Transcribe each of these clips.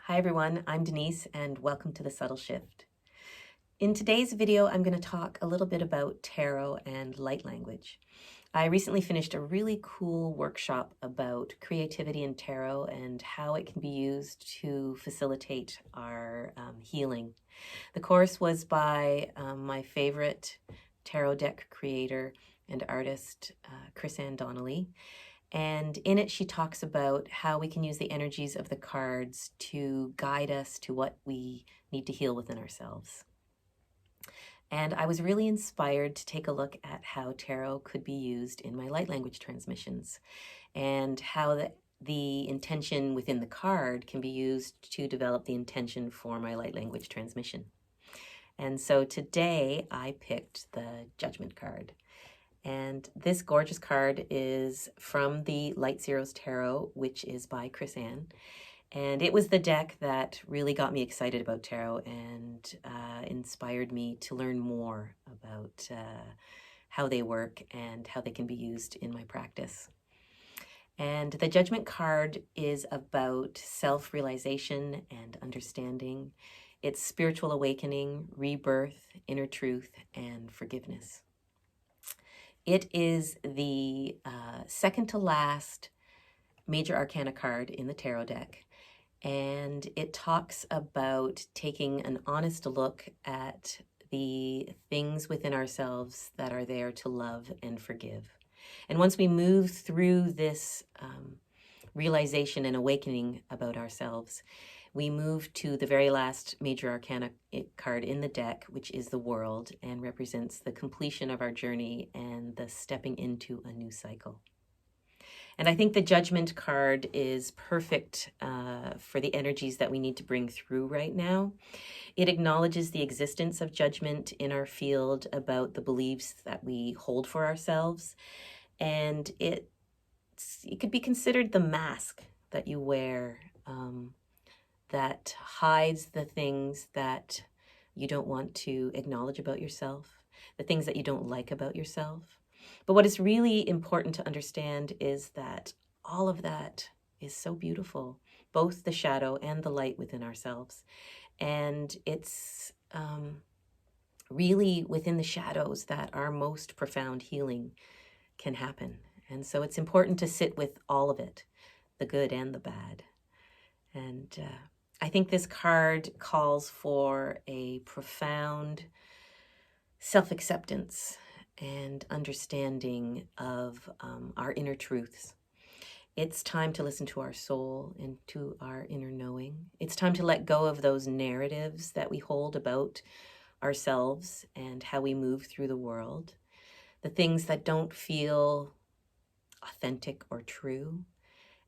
Hi everyone, I'm Denise and welcome to The Subtle Shift. In today's video, I'm going to talk a little bit about tarot and light language. I recently finished a really cool workshop about creativity in tarot and how it can be used to facilitate our healing. The course was by my favorite tarot deck creator and artist, Chris-Anne Donnelly. And in it, she talks about how we can use the energies of the cards to guide us to what we need to heal within ourselves. And I was really inspired to take a look at how tarot could be used in my light language transmissions and how the intention within the card can be used to develop the intention for my light language transmission. And so today I picked the Judgment card. And this gorgeous card is from the Light Zeros Tarot, which is by Chris-Anne. And it was the deck that really got me excited about tarot and inspired me to learn more about how they work and how they can be used in my practice. And the Judgment card is about self-realization and understanding. It's spiritual awakening, rebirth, inner truth, and forgiveness. It is the second to last major arcana card in the tarot deck, and it talks about taking an honest look at the things within ourselves that are there to love and forgive. And once we move through this realization and awakening about ourselves, we move to the very last major arcana card in the deck, which is the World, and represents the completion of our journey and the stepping into a new cycle. And I think the Judgment card is perfect for the energies that we need to bring through right now. It acknowledges the existence of judgment in our field about the beliefs that we hold for ourselves. And it could be considered the mask that you wear that hides the things that you don't want to acknowledge about yourself, the things that you don't like about yourself. But what is really important to understand is that all of that is so beautiful, both the shadow and the light within ourselves. And it's really within the shadows that our most profound healing can happen. And so it's important to sit with all of it, the good and the bad. And I think this card calls for a profound self-acceptance and understanding of our inner truths. It's time to listen to our soul and to our inner knowing. It's time to let go of those narratives that we hold about ourselves and how we move through the world, the things that don't feel authentic or true.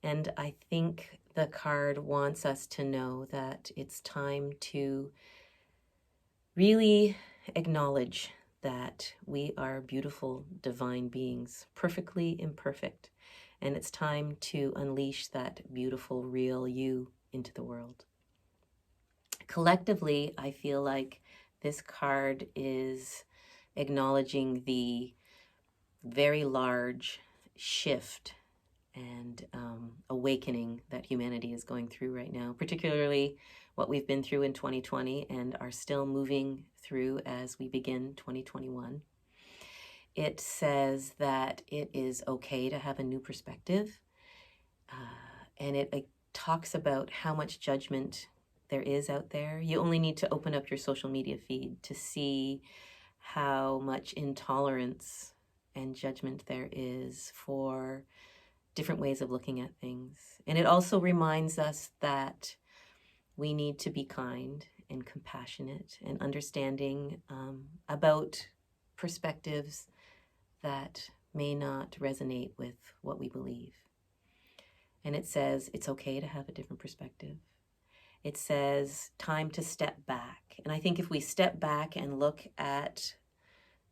And I think the card wants us to know that it's time to really acknowledge that we are beautiful, divine beings, perfectly imperfect. And it's time to unleash that beautiful, real you into the world. Collectively, I feel like this card is acknowledging the very large shift and awakening that humanity is going through right now, particularly what we've been through in 2020 and are still moving through as we begin 2021. It says that it is okay to have a new perspective, and it talks about how much judgment there is out there. You only need to open up your social media feed to see how much intolerance and judgment there is for different ways of looking at things. And it also reminds us that we need to be kind and compassionate and understanding about perspectives that may not resonate with what we believe. And it says it's okay to have a different perspective. It says time to step back. And I think if we step back and look at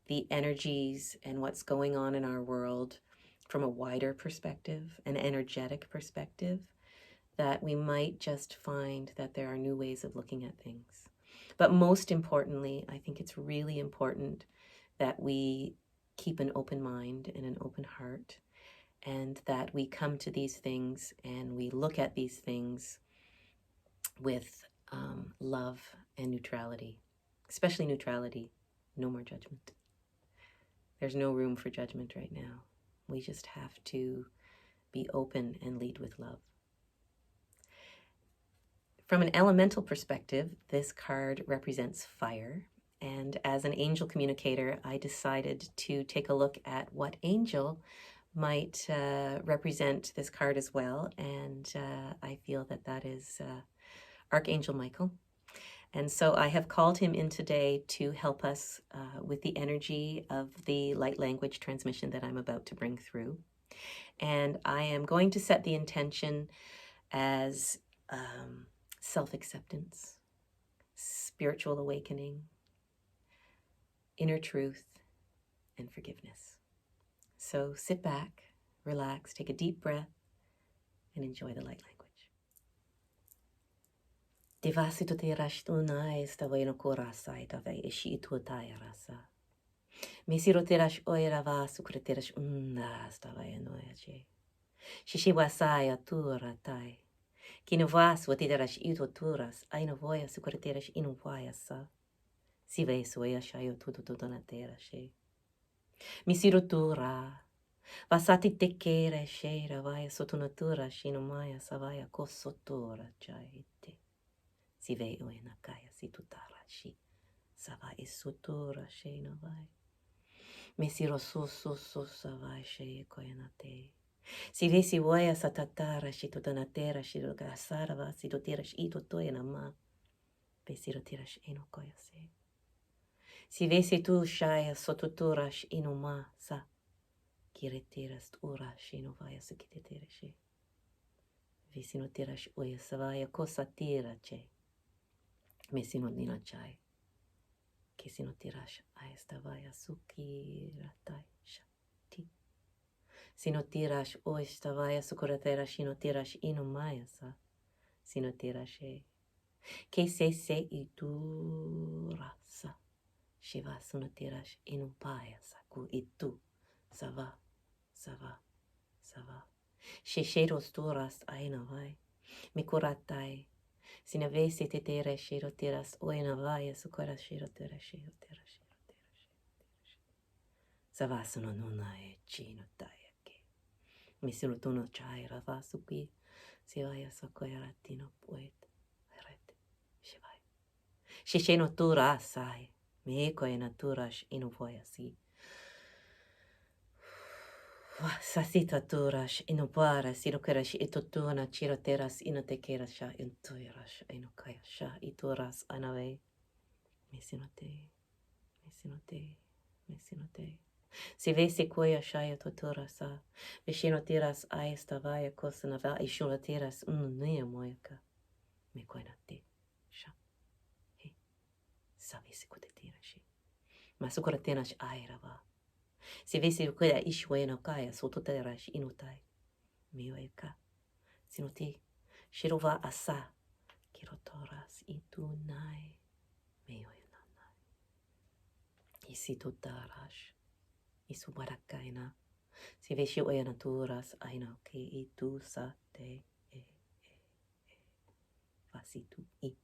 the energies and what's going on in our world from a wider perspective, an energetic perspective, that we might just find that there are new ways of looking at things. But most importantly, I think it's really important that we keep an open mind and an open heart, and that we come to these things and we look at these things with love and neutrality, especially neutrality. No more judgment. There's no room for judgment right now. We just have to be open and lead with love. From an elemental perspective, this card represents fire. And as an angel communicator, I decided to take a look at what angel might represent this card as well. And I feel that that is Archangel Michael. And so I have called him in today to help us with the energy of the light language transmission that I'm about to bring through. And I am going to set the intention as self-acceptance, spiritual awakening, inner truth, and forgiveness. So sit back, relax, take a deep breath, and enjoy the light language. Devasito te rashtuna estava no korasai tave ishi tuataya rasa. Mesiro te rash oira va sukreterash unna estava enoyaje. Shishi wasaya tura tai. Kino vas waterash ito turas aino voya sukreterash inu vaya sa. Si ve soya shayo tudo na terra she. Misiro tura. Vasati te kere sheira vaya sotunatura shino maya savaya kosotura chaite. Si ve o enakaya si tutara shi. Sava isutura she no vai. Mesiro so savai she koyanate. Si ve si voya satatara shi tutanatera shi gasara va si tutira shi ito toyana ma. Pesiro tirash eno koyase. Si ve si tu shaya sotuturash ino ma sa. Kiretiras urash ino vaya sakitetereshe. Visino tirash oya savaya kosa tira che. Mesino nina chai. Kesino tirash aesta vaya sukiratai shati. Sino tirash oesta vaya sukuraterash ino tirash ino maya sa. Sino tirashe. Que se iturasa. Shiva suna tirash ino paya saku itu. Sava. Shesheros turas aina vai. Mikuratai. Sina vesi te tera shiro tiras oina vai sukara shiro tera shiro. Savasana nuna e chino tayake. Misino tuno chai ravasuki. Sivaya sakoyaratino poet. Verete. Shivai. Shesheno tura sai. Meeko ena turash ino voya si. Sasita turash inopara sirokerash itotuna chiroteras inotekerasha intoyarash inokayasha ituras anave mesinote. Si vesi koya shaya toturasa vishinotiras aestavaya kosanava ishunotiras ununia moyaka mekoinate sha he savisi kutetirashi masukoratenash airava. Si vesi quella ishwe no kaya sototerash inutai. Miyoeka. Sinuti. Shirova asa. Kirotoras itunai. Miyoenanai. Isitutarash. Isubarakaina. Si vesi oyanaturas aina ke itu sa te Fasitu i.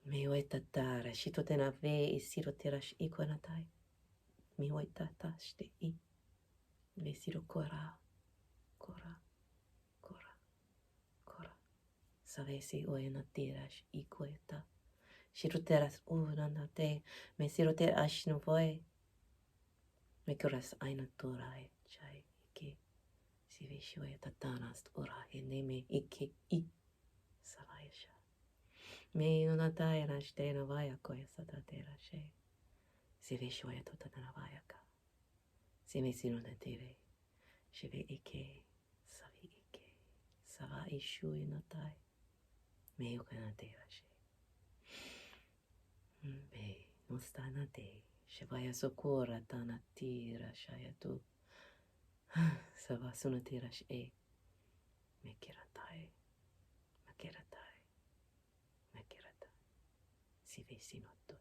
Miyoetatara. Shitotena ve isiroterash ikonatai. Mi oitata shte I. Vesiro kora. Savesi oena tirash ikoeta. Shiruteras unanate. Mesirote ashnu voe. Mekoras aina torae. Chai ike. Sivishi oeta tanast ora eneme ike I. Savayasha. Me unatai rashte na vaya koya satatera she. Si veshoya totanavayaka. Si mesino na teve. Shive ike. Savi ike. Sava ishu inatai. Meio canatera she. Be. Non sta na te. Shivaya sokora tanatira shayatu. Sava sunatira she. Mekiratai. Si vesino to.